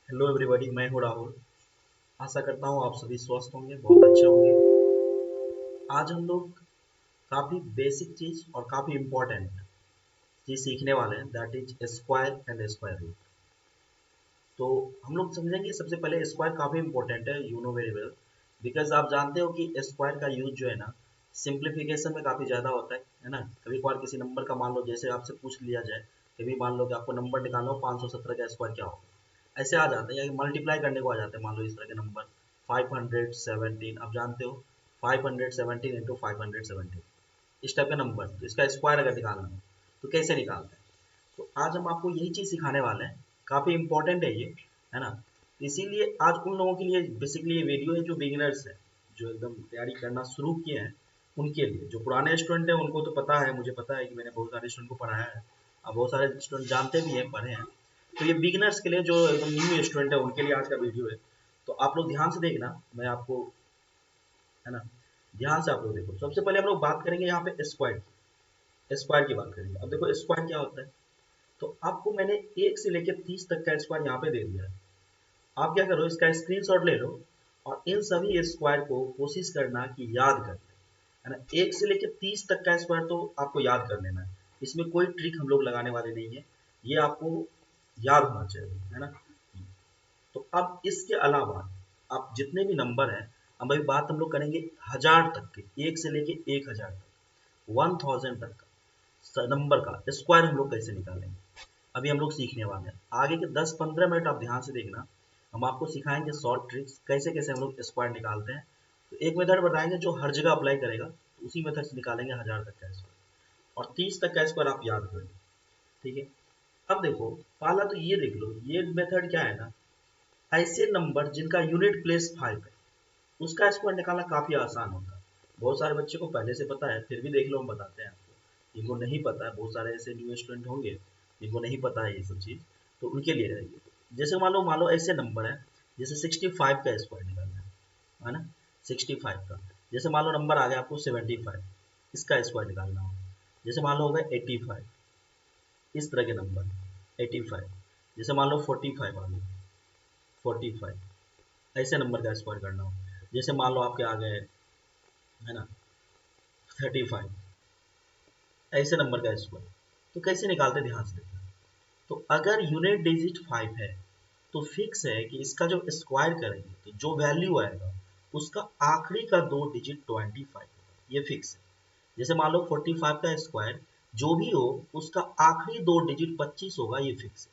Hello everybody, मैं हूँ राहुल। आशा करता हूँ आप सभी स्वस्थ होंगे, बहुत अच्छे होंगे। आज हम लोग काफ़ी बेसिक चीज़ और काफ़ी इम्पोर्टेंट चीज़ सीखने वाले हैं, that is square and square root. तो हम लोग समझेंगे सबसे पहले स्क्वायर काफ़ी इम्पोर्टेंट है, you know very well, because आप जानते हो कि स्क्वायर का यूज जो है ना सिंप्लीफिकेशन में काफ़ी ज़्यादा होता है ना। कभी कभार किसी नंबर का मान लो, जैसे आपसे पूछ लिया जाए, कभी मान लो कि आपको नंबर निकालना हो 517 का स्क्वायर क्या होगा, ऐसे आ जाता है, या मल्टीप्लाई करने को आ जाते हैं मान लो इस तरह के नंबर 517, आप जानते हो 517 इंटू 517, इस टाइप का नंबर, तो इसका स्क्वायर अगर निकालना हो तो कैसे निकालते हैं। तो आज हम आपको यही चीज़ सिखाने वाले हैं, काफ़ी इंपॉर्टेंट है ये, है ना। इसीलिए आज उन लोगों के लिए बेसिकली ये वीडियो है जो बिगिनर्स है, जो एकदम तैयारी करना शुरू किए हैं उनके लिए। जो पुराने स्टूडेंट हैं उनको तो पता है, मुझे पता है कि मैंने बहुत सारे स्टूडेंट को पढ़ाया है, अब बहुत सारे स्टूडेंट जानते भी हैं, पढ़े हैं। तो ये बिगिनर्स के लिए जो एकदम न्यू स्टूडेंट है उनके लिए आज का वीडियो है। तो आप लोग ध्यान से देखना, मैं आपको, है ना, ध्यान से आप लोग देखो। सबसे पहले हम लोग बात करेंगे यहाँ पे स्क्वायर की, स्क्वायर की बात करेंगे। अब देखो स्क्वायर क्या होता है, तो आपको मैंने 1 से लेकर 30 तक का स्क्वायर यहाँ पे दे दिया है। आप क्या करो, इसका स्क्रीनशॉट ले लो और इन सभी स्क्वायर को कोशिश करना कि याद कर ले, है ना। 1 से लेकर 30 तक का स्क्वायर तो आपको याद कर लेना है, इसमें कोई ट्रिक हम लोग लगाने वाले नहीं है, ये आपको याद होना चाहिए, है ना। तो अब इसके अलावा आप जितने भी नंबर हैं, हम अभी बात हम लोग करेंगे 1000 तक के, 1 से लेके 1000 तक, 1000 तक का नंबर का स्क्वायर हम लोग कैसे निकालेंगे, अभी हम लोग सीखने वाले हैं। आगे के 10-15 मिनट आप ध्यान से देखना, हम आपको सिखाएंगे शॉर्ट ट्रिक्स कैसे कैसे हम लोग स्क्वायर निकालते हैं। तो एक मेथड बताएंगे जो हर जगह अप्लाई करेगा, तो उसी मेथड से निकालेंगे 1000 तक का स्क्वायर, और 30 तक का स्क्वायर आप याद कर लो, ठीक है। अब देखो, पहला तो ये देख लो, ये मेथड क्या है ना, ऐसे नंबर जिनका यूनिट प्लेस 5 है उसका स्क्वायर निकालना काफी आसान होता है। बहुत सारे बच्चे को पहले से पता है, फिर भी देख लो हम बताते हैं आपको। जिनको नहीं पता है, बहुत सारे ऐसे न्यू स्टूडेंट होंगे जिनको नहीं पता है ये सब चीज, तो उनके लिए रहेगी। जैसे मान लो ऐसे नंबर है, जैसे 65 का स्क्वायर निकालना है ना, 65 का। जैसे मान लो नंबर आ गया आपको 75, इसका स्क्वायर निकालना हो। जैसे मान लो हो गया 85, इस तरह के नंबर 85। जैसे मान लो 45 आ गया, 45 ऐसे नंबर का स्क्वायर करना हो। जैसे मान लो आपके आ गए, है ना, 35, ऐसे नंबर का स्क्वायर। तो कैसे निकालते, ध्यान से देखना। तो अगर यूनिट डिजिट 5 है तो फिक्स है कि इसका जो स्क्वायर करेंगे तो जो वैल्यू आएगा उसका आखिरी का 2 डिजिट 25 होगा, ये फिक्स है। जैसे मान लो 45 का स्क्वायर जो भी हो उसका आखिरी 2 डिजिट 25 होगा, ये फिक्स है।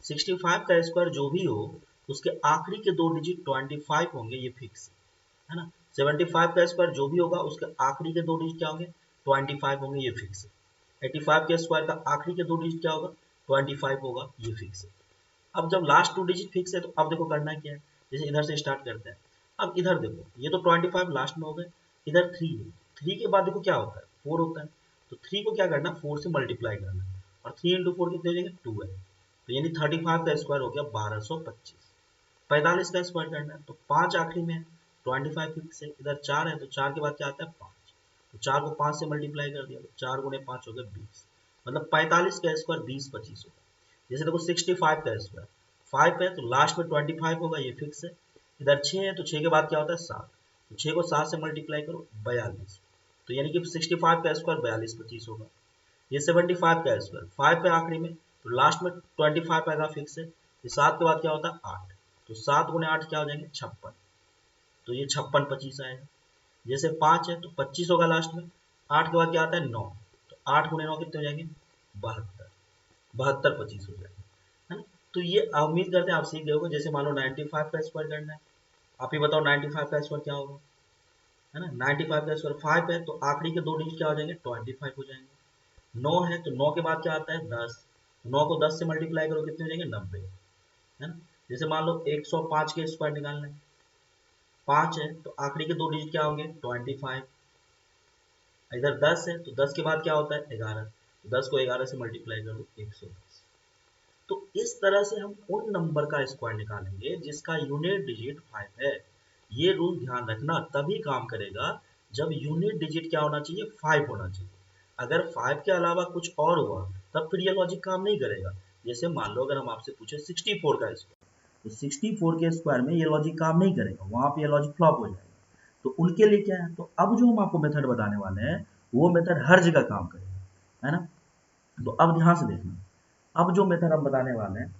65 का स्क्वायर जो भी हो उसके आखिरी के 2 डिजिट 25 होंगे, ये फिक्स है ना। 75 का स्क्वायर जो भी होगा उसके आखिरी के 2 डिजिट क्या होंगे, 25 होंगे, ये फिक्स है। 85 के स्क्वायर का आखिरी के 2 डिजिट क्या होगा, 25 होगा, ये फिक्स है। अब जब लास्ट 2 डिजिट फिक्स है तो अब देखो करना क्या है। जैसे इधर से स्टार्ट करते हैं, अब इधर देखो, ये तो 25 लास्ट में हो गए, इधर 3 है, 3 के बाद देखो क्या होता है, 4 होता है। तो 3 को क्या करना, 4 से मल्टीप्लाई करना, और 3 इंटू 4 कितने हो जाएंगे, 2 है। तो यानी 35 का स्क्वायर हो गया 1225। 45 का स्क्वायर करना है तो 5 आखिरी में है, 25 फिक्स है, इधर 4 है तो 4 के बाद क्या आता है, 5। तो 4 को 5 से मल्टीप्लाई कर दिया तो 4 गुणे 5 हो गया 20, मतलब 45 का स्क्वायर 20-25 होगा। जैसे देखो 65 का स्क्वायर 5 है तो लास्ट में 25 होगा, ये फिक्स है। इधर 6 है तो 6 के बाद क्या होता है, 7। तो 6 को 7 से मल्टीप्लाई करो 42, तो यानी कि 65 का स्क्वायर 42-25 होगा। ये 75 का स्क्वायर 5 पे आखिरी में, तो लास्ट में 25 आएगा, फिक्स है। ये 7 के बाद क्या होता है, 8। तो 7 गुणे 8 क्या हो जाएंगे, 56। तो ये 56-25 आएगा। जैसे 5 है तो 25 होगा लास्ट में, 8 के बाद क्या आता है, 9। तो 8 गुणे 9 कितने हो जाएंगे, 72। 72-25 हो जाएगा, है ना। तो ये उम्मीद करते हैं आप सीख गए होगे। जैसे मान लो 95 का स्क्वायर करना है, आप ही बताओ 95 का स्क्वायर क्या होगा, है ना। 95 का स्क्वायर 5 है तो आखिरी के 2 डिजिट क्या हो जाएंगे, 25 हो जाएंगे। 9 है तो 9 के बाद क्या आता है, 10। 9 को 10 से मल्टीप्लाई करो कितने हो जाएंगे, 90, है ना। जैसे मान लो 105 के स्क्वायर निकालना है, 5 है तो आखिरी के 2 डिजिट क्या होंगे, 25। इधर 10 है तो 10 के बाद क्या होता है, 11। तो 10 को 11 से मल्टीप्लाई कर लो, 110। तो इस तरह से हम उन नंबर का स्क्वायर निकालेंगे जिसका यूनिट डिजिट 5 है। ये रूल ध्यान रखना, तभी काम करेगा जब यूनिट डिजिट क्या होना चाहिए, 5 होना चाहिए। अगर 5 के अलावा कुछ और हुआ तब फिर ये लॉजिक काम नहीं करेगा। जैसे मान लो अगर हम आपसे पूछे 64 का स्क्वायर, तो 64 के स्क्वायर में ये लॉजिक काम नहीं करेगा, वहां पे ये लॉजिक फ्लॉप हो जाएगा। तो उनके लिए क्या है, तो अब जो हम आपको मेथड बताने वाले हैं वो मेथड हर जगह काम करेगा, है ना। तो अब ध्यान से देखना, अब जो मेथड हम बताने वाले हैं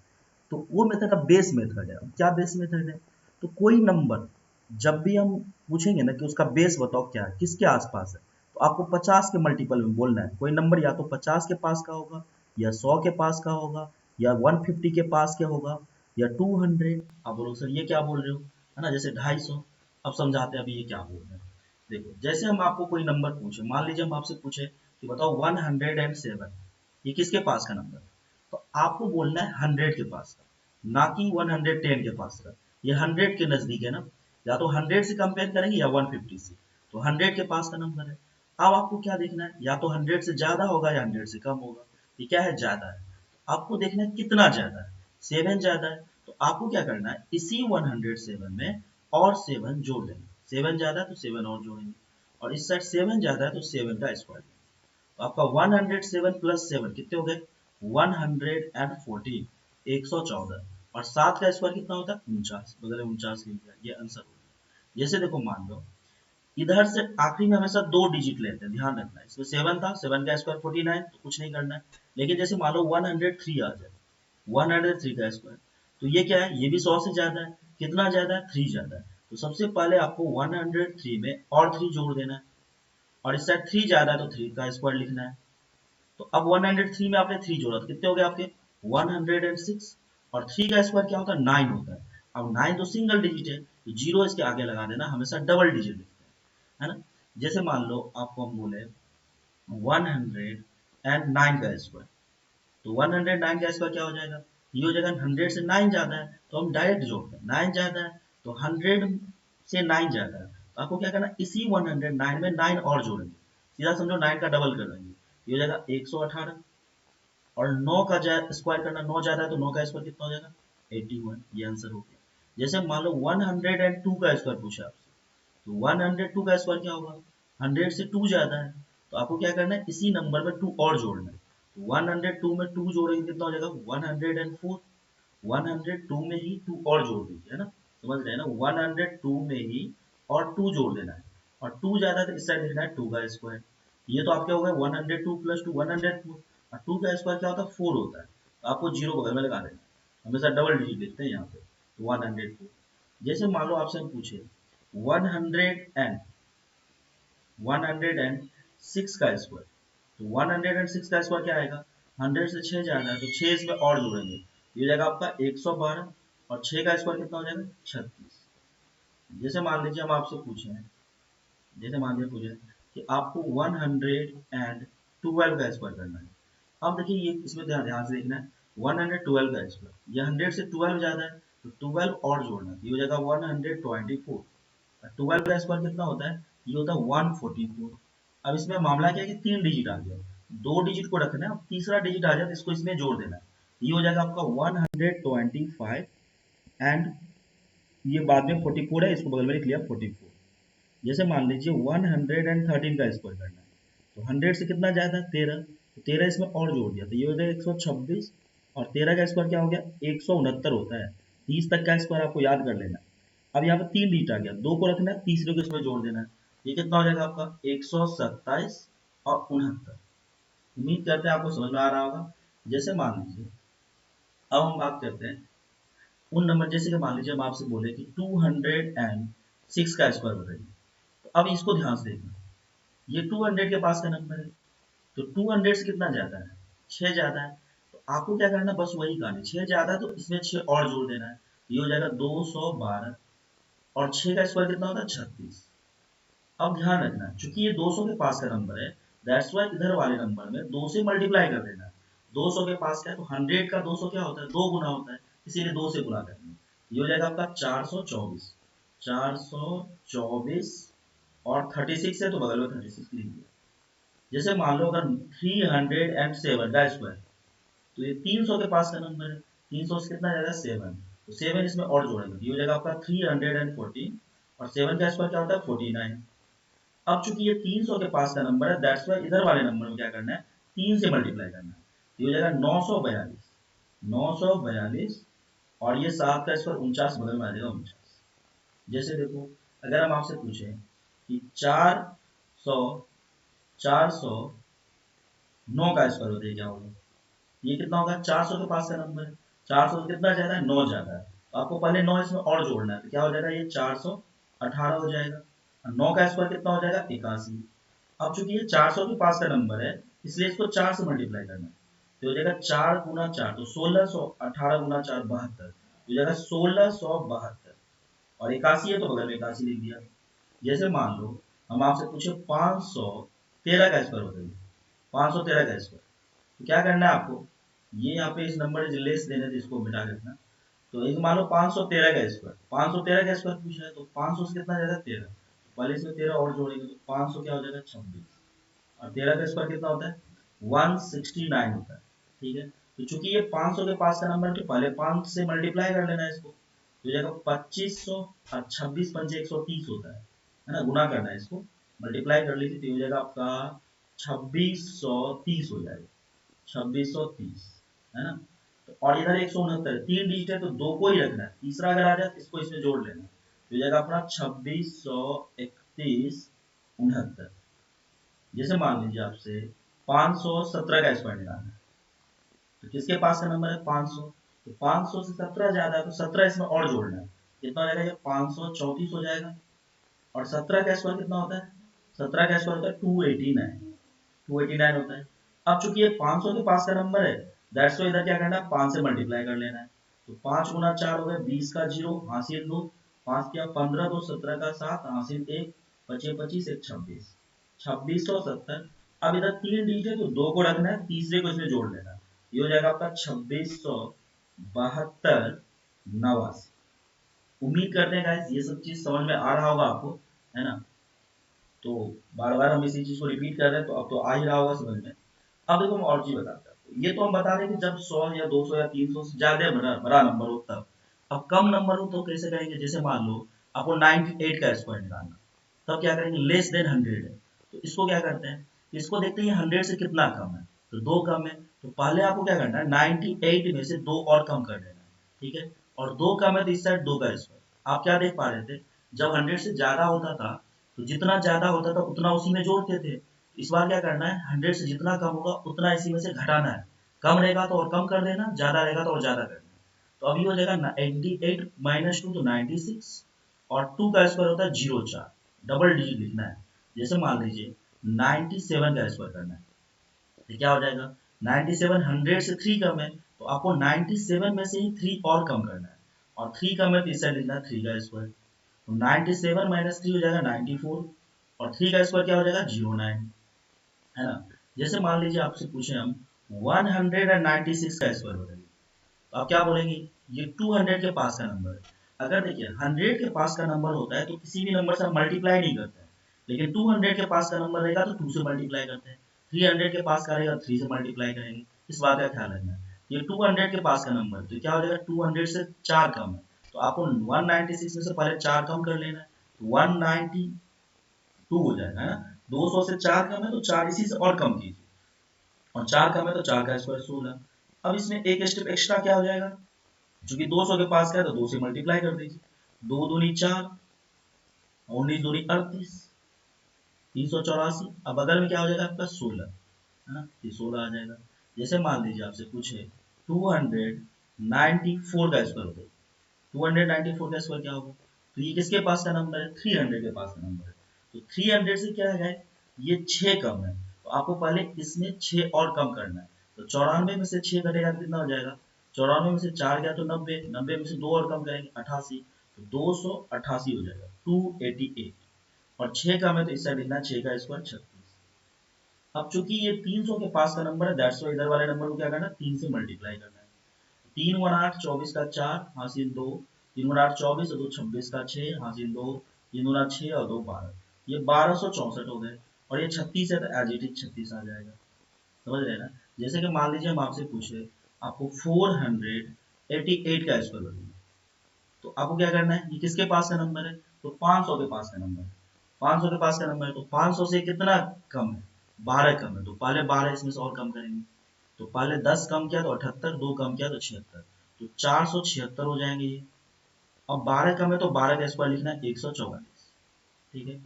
तो वो मेथड का बेस मेथड है। क्या बेस मेथड है, तो कोई नंबर जब भी हम पूछेंगे ना कि उसका बेस बताओ क्या है, किसके आसपास है, तो आपको 50 के मल्टीपल में बोलना है। कोई नंबर या तो 50 के पास का होगा, या 100 के पास का होगा, या 150 के पास का होगा, या 200। आप बोलो सर ये क्या बोल रहे हो, है ना, जैसे 250। अब समझाते हैं अभी ये क्या बोल रहे हैं। देखो, जैसे हम आपको कोई नंबर पूछे, मान लीजिए हम आपसे पूछे कि बताओ 107, ये किसके पास का नंबर है, तो आपको बोलना है 100 के पास का, ना कि 110 के पास का। ये 100 के नजदीक है ना, या तो 100 से कंपेयर करेंगे या 150 से, तो 100 के पास का नंबर है। अब आपको क्या देखना है, या तो 100 से ज्यादा होगा या 100 से कम होगा। ये क्या है, ज्यादा है। आपको देखना है कितना ज्यादा है, 7 ज्यादा है, तो आपको क्या करना है, इसी 107 में और 7 जोड़ देंगे। 7 ज्यादा है तो 7 और जोड़ेंगे, और इस साइड 7 ज्यादा है तो 7 का स्क्वायर। तो आपका 107 प्लस 7 कितने हो गए, 114, 114। और 7 का स्क्वायर कितना होता है, 49, बगल में 49 लिख दिया, ये आंसर हो गया। जैसे देखो, मान लो इधर से आखिरी में हमेशा 2 डिजिट लेते हैं, ध्यान रखना है। इसमें 7 था, 7 का स्क्वायर 49, तो कुछ नहीं करना है। लेकिन जैसे मान लो 103 आ जाए, 103 का स्क्वायर, तो ये क्या है, ये भी 100 से ज्यादा है। कितना ज्यादा है, 3 ज्यादा है। तो सबसे पहले आपको 103 में और 3 जोड़ देना है, और इस साइड 3 ज्यादा है तो 3 का स्क्वायर लिखना है। तो अब 103 में आपने 3 जोड़ा तो कितने हो गए आपके, 106। और 3 का स्क्वायर क्या होता है, 9 होता है। अब 9 तो सिंगल डिजिट है, तो जीरो इसके आगे लगा देना, हमेशा डबल डिजिट लिखते हैं, है ना। जैसे मान लो आपको हम बोले 109 का स्क्वायर, तो 109 का स्क्वायर क्या हो जाएगा, ये हो जाएगा 100 से 9 ज्यादा है, तो हम डायरेक्ट जोड़ते हैं। 9 ज्यादा है तो 100 से 9 ज्यादा है, तो आपको क्या करना है, इसी 109 में 9 और जोड़ेंगे। सीधा समझो 9 का डबल कर देंगे, ये हो जाएगा 118। और 9 का स्क्वायर करना, 9 ज्यादा है तो 9 का स्क्वायर कितना हो जाएगा, 81। ये आंसर हो गया। जैसे मान लो 102 का स्क्वायर पूछा आपसे, तो 102 का स्क्वायर क्या होगा, 100 से 2 ज्यादा है, तो आपको क्या करना है, इसी नंबर में 2 और जोड़ना है। तो 102 में 2 जोड़ेंगे कितना हो जाएगा, 104। 102 में ही 2 और जोड़ दीजिए, है ना, समझ रहे हैं ना, 102 में ही और 2 जोड़ देना है। और 2 ज्यादा है तो इस साइड लिखना है 2 का स्क्वायर। ये तो आपके हो गए 102 प्लस 2, 104। और 2 का स्क्वायर क्या होता है, 4 होता है, तो आपको जीरो बगल में लगा देना है। हमेशा डबल डिजिट लिखते हैं यहाँ पे, तो 104। जैसे मान लो आपसे हम पूछे 106 का स्क्वायर, तो 106 का स्क्वायर क्या आएगा, 100 से 6 ज्यादा है तो 6 इसमें और जोड़ेंगे, ये हो जाएगा आपका 112। और 6 का स्क्वायर कितना हो जाएगा, 36। जैसे मान लीजिए हम आपसे पूछे, जैसे मान लीजिए पूछे कि आपको 112 का स्क्वायर करना है। अब देखिए ये इसमें ध्यान ध्यान से देखना है, 112 का स्क्वायर, ये 100 से 12 ज्यादा है तो 12 और जोड़ना है, ये हो जाएगा 124। 12 का स्क्वायर कितना होता है, ये होता है 144। अब इसमें मामला क्या है कि 3 डिजिट आ गया, 2 डिजिट को रखना है, अब तीसरा डिजिट आ जाए तो इसको इसमें जोड़ देना है। ये हो जाएगा आपका 125, एंड ये बाद में 44 है, इसको बगल में लिख लिया 44। जैसे मान लीजिए 113 का स्क्वायर करना है, तो 100 से कितना ज्यादा है, 13, तो 13 इसमें और जोड़ दिया, तो ये हो जाएगा 126। और 13 का स्क्वायर क्या हो गया, 169 होता है। 30 तक का स्क्वायर आपको याद कर लेना है। अब यहाँ पे 3 डिजिट आ गया, 2 को रखना है, तीसरे को इसमें जोड़ देना है। ये कितना हो जाएगा आपका, 127 और 69। उम्मीद करते हैं आपको समझ में आ रहा होगा। जैसे मान लीजिए अब हम बात करते हैं उन नंबर, जैसे कि मान लीजिए हम आपसे बोले कि 206 का स्क्वायर बताइए। तो अब इसको ध्यान से देखना, ये 200 के पास का नंबर है, तो 200 से कितना ज्यादा है, 6 ज्यादा है। तो आपको क्या करना है, बस वही कहानी, 6 ज्यादा है तो इसमें 6 और जोड़ देना है, ये हो जाएगा 212। और 6 का स्क्वायर कितना होता है, 36। अब ध्यान रखना, चूंकि ये 200 के पास का नंबर है, दैट्स वाई इधर वाले नंबर में 2 से मल्टीप्लाई कर देना है। 200 के पास का है तो 100 का 200 क्या होता है, 2 गुना होता है, इसीलिए 2 से गुना करेंगे। ये हो जाएगा आपका 424। 424 और 36 है तो बगल में 36 लिख दिया। जैसे मान लो अगर 307 का स्क्वायर, तो ये 300 के पास का नंबर है, 300 से कितना ज्यादा, 7, तो 7 इसमें और जोड़ेंगे, ये हो जाएगा आपका 314। और 7 का स्क्वायर क्या होता है, 49। अब चूंकि ये 300 के पास का नंबर है, दैट्स वाई इधर वाले नंबर में क्या करना है, 3 से मल्टीप्लाई करना है, ये हो जाएगा 942। 942 और ये 7 का स्क्वायर 49 बगल में आ जाएगा 49। जैसे देखो अगर हम आपसे पूछें कि 409 का स्क्वायर होता है क्या होगा, ये कितना होगा, 400 के पास का नंबर है, 400 से कितना ज्यादा है, 9 ज्यादा है, तो आपको पहले 9 इसमें और जोड़ना है, तो क्या हो जाएगा, ये 418 हो जाएगा, 9 का स्क्वायर कितना हो जाएगा, 81। अब चूंकि ये 400 के पास का नंबर है इसलिए इसको 4 से मल्टीप्लाई करना है, तो हो जाएगा 4 गुना 4 तो 1618 गुना 4 72, हो जाएगा 1672, और 81 है तो बगल में 81 लिख दिया। जैसे मान लो हम आपसे पूछे 513 का स्क्वायर बताइए, 513 का स्क्वायर, तो क्या करना है आपको, ये यहाँ पे इस नंबर से लेस देने थे, इसको मिटा देना, तो एक मान लो 513 का स्क्वायर, 513 का स्क्वायर पूछ रहा है तो 500 से कितना ज्यादा 13, पहले इसमें 13 और जोड़ेंगे तो 500 क्या हो जाएगा 26, और 13 का स्क्वायर कितना होता है 169 होता है, ठीक है। तो चूंकि ये 500 के पास का नंबर है तो पहले 5 से मल्टीप्लाई कर लेना है इसको, तो हो जाएगा 2500 और 26 पंचे 130 होता है ना, गुना करना है इसको, मल्टीप्लाई कर लीजिए तो हो जाएगा आपका 2630 हो जाएगा, 2630, है ना। तो और इधर 169 तीन डिजिट है तो दो को ही रखना है, तीसरा अगर आ जाए तो इसको इसमें जोड़ लेना, तो हो जाएगा अपना 2631 69। जैसे मान लीजिए आपसे 517 का स्क्वायर निकालना है, तो किसके पास का नंबर है 500, तो 500 से 17 ज्यादा है तो 17 इसमें और जोड़ना है, कितना हो जाएगा, ये 534 हो जाएगा, और 17 का स्क्वायर कितना होता है, 17 का स्क्वायर होता है 289, 289 होता है। अब चूंकि ये 500 के पास का नंबर है दैट्स वाई इधर क्या करना है 5 से मल्टीप्लाई कर लेना है, तो 5 गुना 4 हो गए 20 का 0 हासिल 2, 5 किया 15 2 17 का 7 हासिल 1, बचे 25 1 26, 2670। अब इधर तीन डिजिट है तो दो को रखना है, तीसरे को इसमें जोड़ लेना, ये हो जाएगा आपका 2672 89। उम्मीद करते हैं गाइस ये सब चीज समझ में आ रहा होगा आपको, है ना। तो बार बार हम इसी चीज को रिपीट कर रहे हैं तो अब तो आ ही रहा होगा समझ में। अब देखो हम और चीज बताते हैं, ये तो हम बता रहे हैं कि जब 100 या 200 या 300 से ज्यादा बड़ा बड़ा नंबर हो तब। अब कम नंबर हो तो कैसे करेंगे, जैसे मान लो आपको 98 का स्क्वायर निकालना, तब क्या करेंगे, लेस देन 100 है तो इसको क्या करते हैं, इसको देखते हैं 100 से कितना कम है, तो दो कम है, तो पहले आपको क्या करना है 98 में से दो और कम कर देना है, ठीक है, और दो कम है तो इस साइड दो का स्क्वायर। आप क्या देख पा रहे थे, जब 100 से ज्यादा होता था तो जितना ज्यादा होता था उतना उसी में जोड़ते थे, इस बार क्या करना है 100 से जितना कम होगा उतना इसी में से घटाना है, कम रहेगा तो और कम कर देना, ज्यादा रहेगा तो और ज्यादा कर देना। तो अभी हो जाएगा 98 माइनस 2 तो 96, और 2 का स्क्वायर होता है 04, डबल डिजिट लिखना है। जैसे मान लीजिए 97 का स्क्वायर करना है तो क्या हो जाएगा, 97 100 से 3 कम है तो आपको 97 में से ही 3 और कम करना है, और 3 कम है तो इस साइड लिखना है 3 का स्क्वायर, तो 97 माइनस 3 हो जाएगा 94, और 3 का स्क्वायर क्या हो जाएगा 09, है ना। जैसे मान लीजिए आपसे पूछे हम 196 का स्क्वायर बताइए, तो आप क्या बोलेंगे, ये 200 के पास का नंबर है। अगर देखिए 100 के पास का नंबर होता है तो किसी भी नंबर से हम मल्टीप्लाई नहीं करते हैं, लेकिन 200 के पास का नंबर रहेगा तो 2 से मल्टीप्लाई करते हैं, 300 के पास का रहेगा 3 से मल्टीप्लाई करेंगे, इस बात का ख्याल रखना है। ये 200 के पास का नंबर है तो क्या हो जाएगा 200 से 4 कम है, तो आपको 196 में से पहले 4 कम कर लेना है, तो 192 हो जाएगा, है ना। 200 से 4 कम है तो 4 इसी से और कम कीजिए, और 4 कम है तो 4 का स्क्वायर 16। अब इसमें एक स्टेप एक्स्ट्रा क्या हो जाएगा, चूंकि 200 के पास का है तो 2 से मल्टीप्लाई कर दीजिए, 2 दूनी 4, 19 दूनी 38, 384, अब बगल में क्या हो जाएगा आपका 16, है ना, ये 16 आ जाएगा। जैसे मान लीजिए आपसे पूछे 294 का स्क्वायर होता है, 294 का स्क्वायर क्या होगा, तो ये किसके पास का नंबर है 300 के पास का नंबर है, तो 300 से क्या है ये 6 कम है, तो आपको पहले इसमें 6 और कम करना है, तो 94 में से 6 घटेगा तो कितना हो जाएगा, 94 में से 4 गया तो 90, 90 में से 2 और कम करेंगे 88, तो 288 हो जाएगा 288, और 6 कम है तो इस साइड लिखना 6 का स्क्वायर 36। अब चूंकि ये 300 के पास का नंबर है दैट्स वाई इधर वाले नंबर को क्या करना है 3 से मल्टीप्लाई करना है, 3 गुना 8 24 का 4 हासिल 2, 3 गुना 8 24 और 2 26 का 6 हासिल 2, 3 गुना 6 और 2 12, ये 1264 हो गए, और ये 36 है तो एज इट इज 36 आ जाएगा, समझ रहे हैं ना। जैसे कि मान लीजिए हम आपसे पूछे आपको 488 का स्क्वायर बताइए, तो आपको क्या करना है, ये किसके पास का नंबर है, तो 500 के पास का नंबर है, 500 के पास का नंबर है तो 500 से कितना कम है 12 कम है, तो पहले 12 इसमें से और कम करेंगे, तो पहले 10 कम किया तो 78, 2 कम किया तो 76, तो 476 हो जाएंगे ये। अब 12 कम है तो 12 का स्क्वायर लिखना है 144, ठीक है।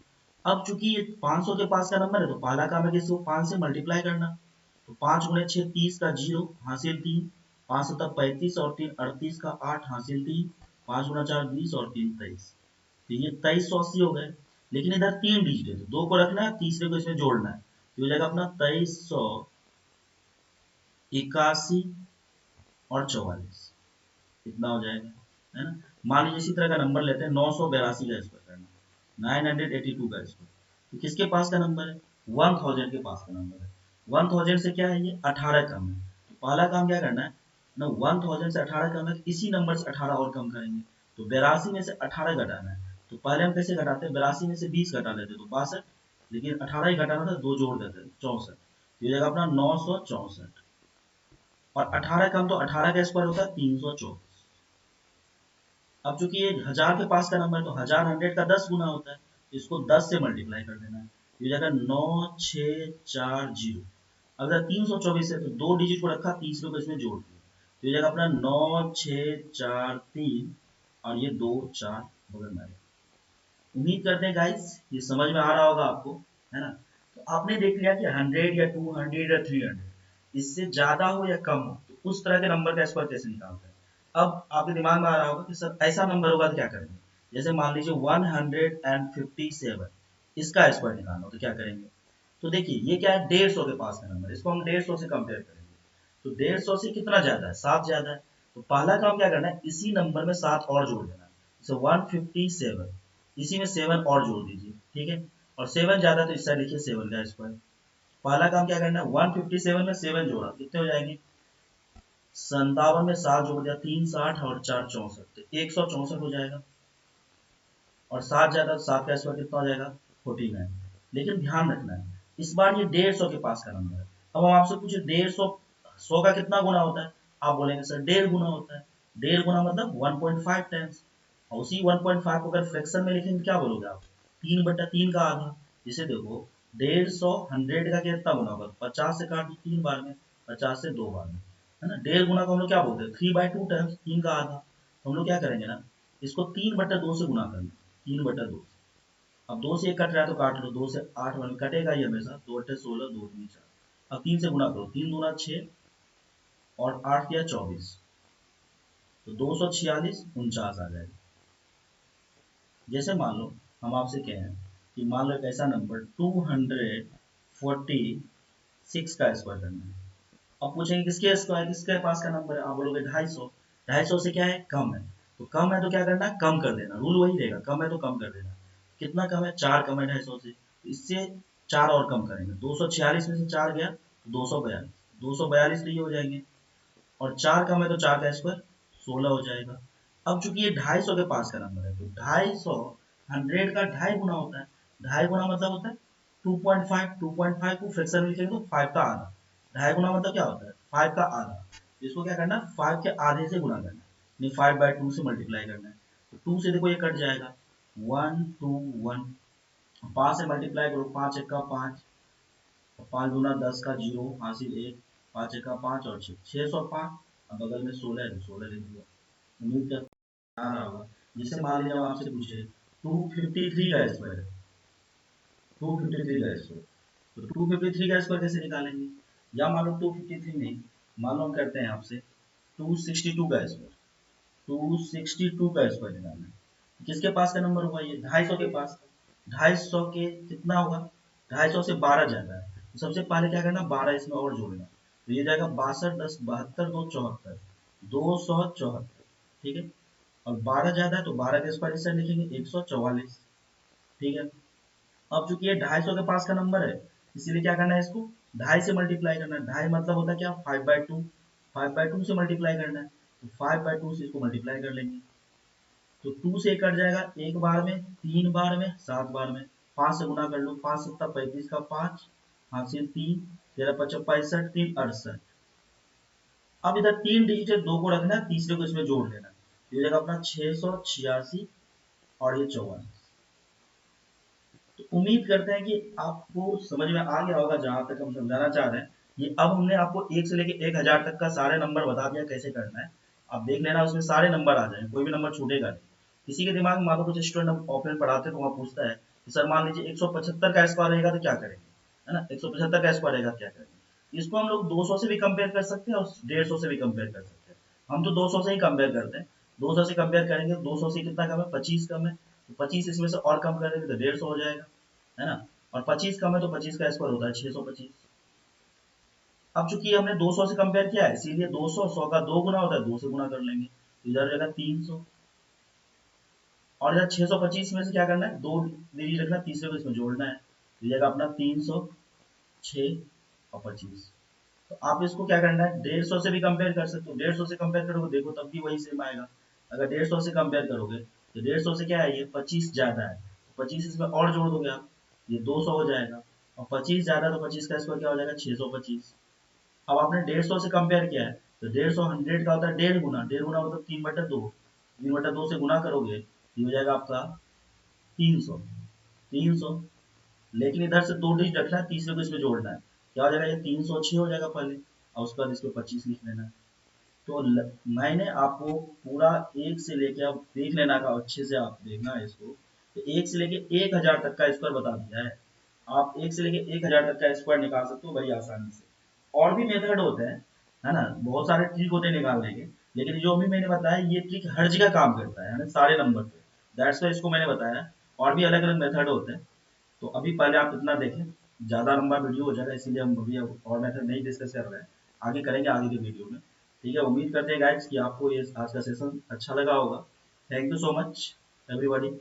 अब चूंकि ये 500 के पास का नंबर है तो पहला काम है कि इसको 5 से मल्टीप्लाई करना। तो 5 गुणे 6 30 का 0 हासिल 3, 5 सत्ता 35 और 3 38 का 8 हासिल 3, 5 गुना 4 20 और 3 23। तो ये 2380 हो गए। लेकिन इधर 3 डिजिट है तो 2 को रखना है, तीसरे को इसमें जोड़ना है, तो हो जाएगा अपना 2381 और 44, इतना हो जाएगा, है ना। मान लीजिए इसी तरह का नंबर लेते हैं 982 का स्क्वायर करना, 982 का स्क्वायर, तो किसके पास का नंबर है, 1000 के पास का नंबर है। 1000 से क्या है, ये 18 कम है, तो पहला काम क्या करना है ना, 1000 से 18 कम है तो इसी नंबर से 18 और कम करेंगे, तो 82 में से 18 घटाना है। तो पहले हम कैसे घटाते हैं, 82 में से 20 घटा लेते तो 62, लेकिन 18 ही घटाना था, 2 जोड़ देते 64, ये जगह अपना 964, और 18 कम तो 18 का स्क्वायर होता है 324। अब चूंकि ये 1000 के पास का नंबर है तो 1000 100 का 10 गुना होता है, तो इसको 10 से मल्टीप्लाई कर देना है, ये जाएगा 9640। अगर 324 है तो 2 डिजिट को रखा, तीसरे को इसमें जोड़ दिया, तो ये जाएगा अपना 9643, और ये 2 4 बगल में आएगा। उम्मीद करते हैं गाइस ये समझ में आ रहा होगा आपको, है ना। तो आपने देख लिया कि 100 या 200 या 300, इससे ज्यादा हो या कम हो तो उस तरह के नंबर का स्क्वायर कैसे निकालते हैं। अब आपके दिमाग में आ रहा होगा कि सर ऐसा नंबर होगा तो क्या करेंगे, जैसे मान लीजिए 157, इसका स्क्वायर निकालना हो तो क्या करेंगे। तो देखिए ये क्या है, 150 के पास का नंबर है, इसको हम 150 से कंपेयर करेंगे, तो 150 से कितना ज्यादा है, 7 ज्यादा है, तो पहला काम क्या करना है, इसी नंबर में 7 और जोड़ देना है, जैसे 157, इसी में 7 और जोड़ दीजिए, ठीक है। और 7 ज्यादा तो इस साइड लिखिए 7 का स्क्वायर। पहला काम क्या करना है, 157 में 7 जोड़ा, कितने हो जाएंगे, 57 में 7 जोड़ दिया, 3 60 और 4 64, तो 164 हो जाएगा। और 7 ज्यादा तो 7 का स्क्वायर कितना हो जाएगा, 49। लेकिन ध्यान रखना है इस बार ये 150 के पास का नंबर है। अब हम आपसे पूछे 150 100 का कितना गुना होता है, आप बोलेंगे सर 1.5 गुना होता है। 1.5 गुना मतलब 1.5 टाइम्स, और उसी 1.5 को अगर फ्रैक्शन में लिखेंगे क्या बोलोगे आप, 3/3 का आधा। जिसे देखो 150 100 का कितना गुना होगा, 50 से काट दो 3 बार में, 50 से 2 बार में, है ना। 1.5 गुना को हम लोग क्या बोलते हैं, 3/2 टाइम्स, 3 का आधा। तो हम लोग क्या करेंगे ना, इसको 3/2 से गुना करेंगे, 3/2। अब 2 से 1 कट रहा है तो काट लो, 2 से 8 बन कटेगा ही हमेशा, 2/16, 2×3 = 4। अब 3 से गुना करो, 3 दूना 6 और 8 या 24, तो 246 49 आ जाएगा। जैसे मान लो हम आपसे कहें कि मान लो एक ऐसा नंबर 246 का स्क्वायर करना है। अब पूछेंगे किसके स्क्वायर, किसके पास का नंबर है, आप बोलोगे 250। 250 से क्या है, कम है, तो कम है तो क्या करना है, कम कर देना, रूल वही रहेगा, कम है तो कम कर देना। कितना कम है, 4 कम है 250 से, इससे 4 और कम करेंगे, 246 में से 4 गया तो 242, 242 तो ये हो जाएंगे, और 4 कम है तो 4 का स्क्वायर 16 हो जाएगा। अब चूंकि ये 250 के पास का नंबर है तो 250 100 का 2.5 गुना होता है, 2.5 गुना मतलब होता है 2.5, 2.5 को फ्रैक्शन में लिखेंगे तो 5 का आधा, 2.5 गुना मतलब क्या होता है, 5 का आधा। इसको क्या करना है, 5 के आधे से गुना करना है, नहीं 5/2 से मल्टीप्लाई करना है, तो 2 से देखो ये कट जाएगा, 1 2 1, 5 से मल्टीप्लाई करो, 5 1 का 5, 5 दूना 10 का 0 हासिल 1, 5 1 का 5 और 6 605। अब बगल में 16 है तो 16 लिख दिया। उम्मीद करता आ रहा होगा। जिससे मान लीजिए हम आपसे पूछे 253 का स्क्वायर, 253 का स्क्वायर, तो 253 का स्क्वायर कैसे निकालेंगे, या मान लो 253 नहीं, मान लो हम करते हैं आपसे 262 का स्क्वायर, 262 का स्क्वायर निकालना है। किसके पास का नंबर हुआ, ये 250 के पास, 250 के कितना होगा, 250 से 12 ज्यादा है, तो सबसे पहले क्या करना, 12 इसमें और जोड़ना, तो ये जाएगा 62 10 72 2 74, 274, ठीक है। और 12 ज्यादा है तो 12 का स्क्वायर इस साइड लिखेंगे 144, ठीक है। अब चूंकि ये 250 के पास का नंबर है, इसीलिए क्या करना है, इसको 2.5 से मल्टीप्लाई करना है, 2.5 मतलब होता है क्या, 5/2, 5/2 से मल्टीप्लाई करना है, तो 5/2 से इसको मल्टीप्लाई कर लेंगे, तो 2 से कट जाएगा, एक बार में, 3 बार में, 7 बार में, 5 से गुना कर लो, 5 7 35 का 5 हासिल 3, 13 5 65, 3 68। अब इधर 3 डिजिट है, 2 को रखना है, तीसरे को इसमें जोड़ लेना है, ये जगह अपना 686 और ये 44। तो उम्मीद करते हैं कि आपको समझ में आ गया होगा जहां तक हम समझाना चाह रहे हैं। ये अब हमने आपको 1 से लेके 1000 तक का सारे नंबर बता दिया कैसे करना है। आप देख लेना, उसमें सारे नंबर आ जाएंगे, कोई भी नंबर छूटेगा नहीं। किसी के दिमाग में मान लो कुछ स्टूडेंट ऑफलाइन पढ़ाते हैं तो वहाँ पूछता है कि सर मान लीजिए 175 का स्क्वायर रहेगा तो क्या करेंगे, है ना, 175 का स्क्वायर रहेगा क्या करेंगे। इसको हम लोग 200 से भी कंपेयर कर सकते हैं और 150 से भी कंपेयर कर सकते हैं। हम तो 200 से ही कंपेयर करते हैं। 200 से कंपेयर करेंगे, 200 से कितना कम है, 25 कम है, तो 25 इसमें से और कम करेंगे तो 150 हो जाएगा, है ना। और 25 कम है तो 25 का स्क्वायर होता है 625। अब चूंकि हमने 200 से कंपेयर किया है, इसीलिए 200 100 का 2 गुना होता है, 2 से गुना कर लेंगे, तो इधर हो जाएगा 300। और इधर 625 में से क्या करना है, 2 डिजिट रखना, तीसरे को इसमें जोड़ना है, तो ये जाएगा अपना 300, 6 और 25। तो आप इसको क्या करना है, 150 से भी कंपेयर कर सकते हो, 150 से कंपेयर करोगे देखो तब भी वही सेम आएगा। अगर 150 से कंपेयर करोगे तो 150 से क्या है, ये 25 ज्यादा है, 25 इसमें और जोड़ दोगे आप, ये 200 हो जाएगा। और 25 ज्यादा तो 25 का स्क्वायर क्या हो जाएगा, 625। अब आपने 150 से कंपेयर किया है, तो 150 100 का होता है 1.5 गुना, 1.5 गुना मतलब 3/2, 3/2 से गुना करोगे ये हो जाएगा आपका 300, 300। लेकिन इधर से 2 डिजिट रखना है, तीसरे को इसमें जोड़ना है, क्या हो जाएगा, ये 306 हो जाएगा पहले, और उसके बाद इसको 25 लिख लेना है। तो मैंने आपको पूरा एक से लेके, आप देख लेना का अच्छे से, आप देखना इसको, तो एक से लेके 1000 तक का स्क्वायर बता दिया है। आप एक से लेके 1000 तक का स्क्वायर निकाल सकते हो बड़ी आसानी से। और भी मेथड होते हैं, है ना, बहुत सारे ट्रिक होते हैं निकालने के, लेकिन जो भी मैंने बताया ये ट्रिक हर जगह काम करता है ना, सारे नंबर पे, दैट्स वाई इसको मैंने बताया। और भी अलग अलग मेथड होते हैं, तो अभी पहले आप इतना देखें, ज़्यादा लंबा वीडियो हो जाएगा, इसीलिए हम अभी अब और मेथड नहीं डिस्कस कर रहे हैं, आगे करेंगे आगे के वीडियो में। ठीक है, उम्मीद करते हैं गाइस कि आपको ये आज का सेशन अच्छा लगा होगा। Thank you so much everybody.